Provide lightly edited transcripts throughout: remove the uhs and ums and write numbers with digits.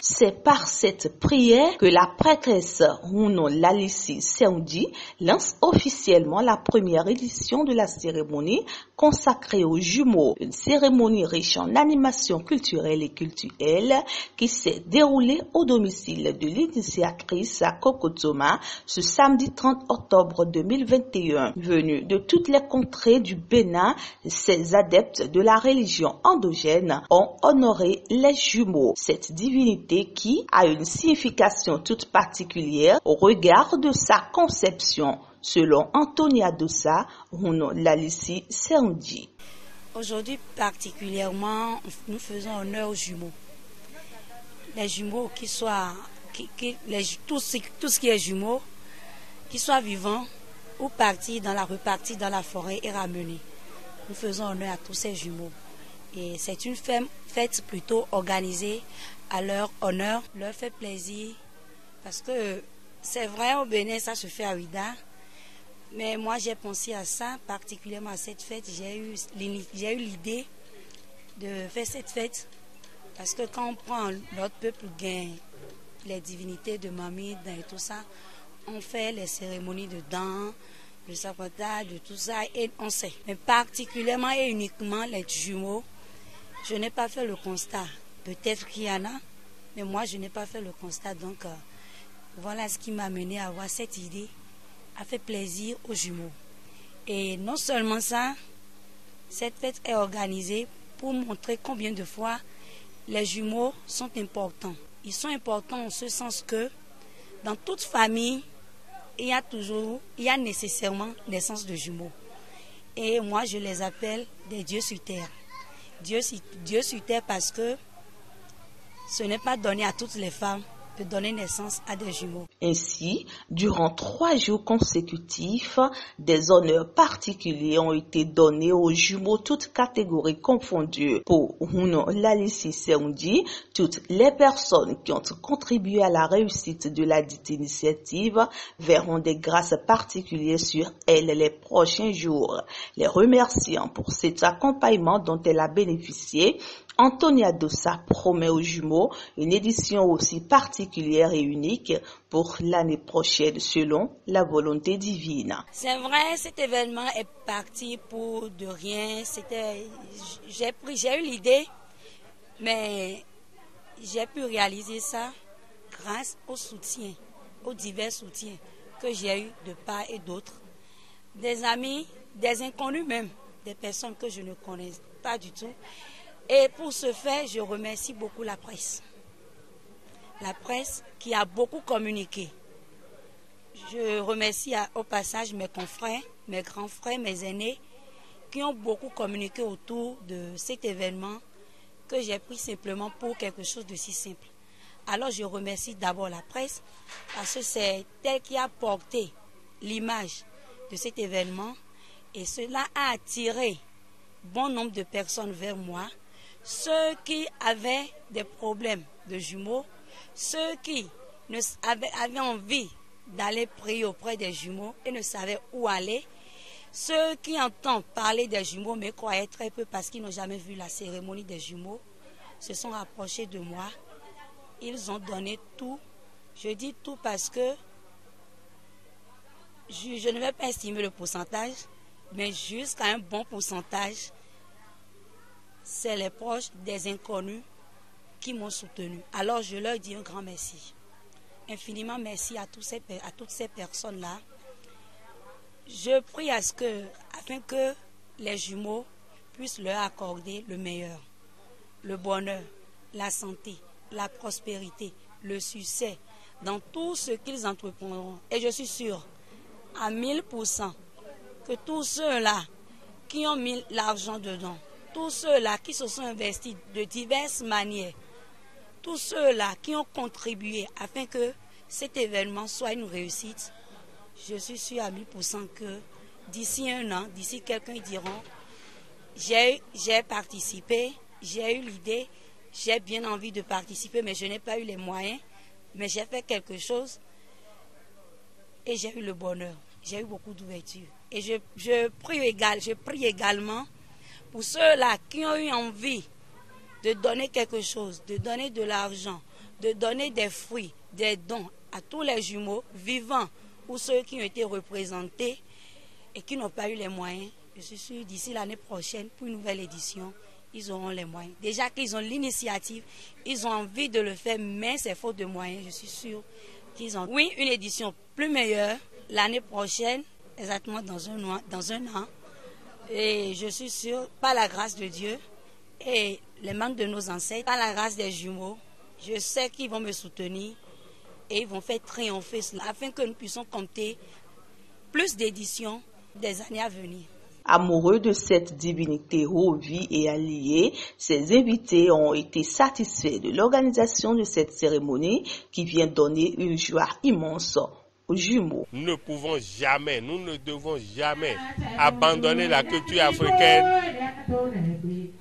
C'est par cette prière que la prêtresse Huno Lalisi Seondi lance officiellement la première édition de la cérémonie consacrée aux jumeaux, une cérémonie riche en animation culturelle et cultuelle qui s'est déroulée au domicile de l'initiatrice à Kokotoma ce samedi 30 octobre 2021. Venus de toutes les contrées du Bénin, ces adeptes de la religion endogène ont honoré les jumeaux, cette divinité qui a une signification toute particulière au regard de sa conception, selon Antonia Dossa, Huno Lalisi Seondi. Aujourd'hui particulièrement, nous faisons honneur aux jumeaux. Les jumeaux qui soient, tout ce qui est jumeaux, qui soient vivants ou repartis dans la forêt et ramenés. Nous faisons honneur à tous ces jumeaux. Et c'est une fête plutôt organisée à leur honneur, leur fait plaisir. Parce que c'est vrai, au Bénin, ça se fait à Ouida. Mais moi, j'ai pensé à ça, particulièrement à cette fête. J'ai eu l'idée de faire cette fête. Parce que quand on prend notre peuple gain, les divinités de Mamie et tout ça, on fait les cérémonies de dents, de sapata, de tout ça, et on sait. Mais particulièrement et uniquement les jumeaux, je n'ai pas fait le constat. Peut-être qu'il y en a, mais moi je n'ai pas fait le constat. Donc voilà ce qui m'a mené à avoir cette idée, a fait plaisir aux jumeaux. Et non seulement ça, cette fête est organisée pour montrer combien de fois les jumeaux sont importants. Ils sont importants en ce sens que dans toute famille, il y a nécessairement naissance de jumeaux. Et moi je les appelle des dieux sur terre. Dieu sur terre parce que ce n'est pas donné à toutes les femmes de donner naissance à des jumeaux. Ainsi, durant 3 jours consécutifs, des honneurs particuliers ont été donnés aux jumeaux, toutes catégories confondues. Pour Huno Lalisi Seondi, toutes les personnes qui ont contribué à la réussite de la dite initiative verront des grâces particulières sur elle les prochains jours. Les remerciant pour cet accompagnement dont elle a bénéficié, Antonia Dossa promet aux jumeaux une édition aussi particulière et unique pour l'année prochaine selon la volonté divine. C'est vrai, cet événement est parti pour de rien. J'ai eu l'idée, mais j'ai pu réaliser ça grâce au soutien, aux divers soutiens que j'ai eu de part et d'autre. Des amis, des inconnus même, des personnes que je ne connais pas du tout. Et pour ce faire, je remercie beaucoup la presse. La presse qui a beaucoup communiqué. Je remercie au passage mes confrères, mes grands frères, mes aînés, qui ont beaucoup communiqué autour de cet événement que j'ai pris simplement pour quelque chose de si simple. Alors je remercie d'abord la presse parce que c'est elle qui a porté l'image de cet événement et cela a attiré bon nombre de personnes vers moi. Ceux qui avaient des problèmes de jumeaux, ceux qui avaient envie d'aller prier auprès des jumeaux et ne savaient où aller, ceux qui entendent parler des jumeaux mais croyaient très peu parce qu'ils n'ont jamais vu la cérémonie des jumeaux, se sont rapprochés de moi. Ils ont donné tout. Je dis tout parce que je ne vais pas estimer le pourcentage, mais jusqu'à un bon pourcentage, c'est les proches des inconnus qui m'ont soutenu. Alors je leur dis un grand merci. Infiniment merci à toutes ces personnes-là. Je prie afin que les jumeaux puissent leur accorder le meilleur, le bonheur, la santé, la prospérité, le succès dans tout ce qu'ils entreprendront. Et je suis sûre à 1000% que tous ceux-là qui ont mis l'argent dedans, tous ceux-là qui se sont investis de diverses manières, tous ceux-là qui ont contribué afin que cet événement soit une réussite, je suis sûre à 1000% que d'ici un an, d'ici quelqu'un diront J'ai participé, j'ai eu l'idée, j'ai bien envie de participer, mais je n'ai pas eu les moyens. Mais j'ai fait quelque chose et j'ai eu le bonheur. J'ai eu beaucoup d'ouverture. Et je prie également pour ceux-là qui ont eu envie de donner quelque chose, de donner de l'argent, de donner des fruits, des dons à tous les jumeaux vivants ou ceux qui ont été représentés et qui n'ont pas eu les moyens. Je suis sûre d'ici l'année prochaine, pour une nouvelle édition, ils auront les moyens. Déjà qu'ils ont l'initiative, ils ont envie de le faire, mais c'est faute de moyens. Je suis sûre qu'ils ont, oui, une édition plus meilleure l'année prochaine, exactement dans un an. Et je suis sûre, par la grâce de Dieu et les membres de nos ancêtres, par la grâce des jumeaux, je sais qu'ils vont me soutenir et ils vont faire triompher cela afin que nous puissions compter plus d'éditions des années à venir. Amoureux de cette divinité rovie et alliée, ces invités ont été satisfaits de l'organisation de cette cérémonie qui vient donner une joie immense aux jumeaux. Nous ne devons jamais abandonner la culture africaine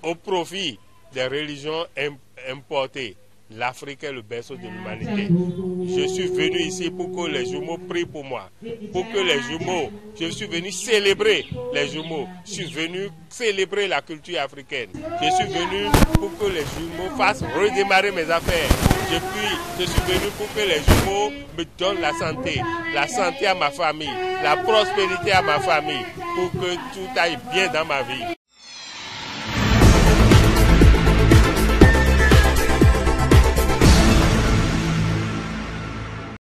au profit des religions importées. L'Afrique est le berceau de l'humanité. Je suis venu ici pour que les jumeaux prient pour moi. Je suis venu célébrer les jumeaux. Je suis venu célébrer la culture africaine. Je suis venu pour que les jumeaux fassent redémarrer mes affaires. Je suis venu pour que les jumeaux me donnent la santé à ma famille, la prospérité à ma famille, pour que tout aille bien dans ma vie.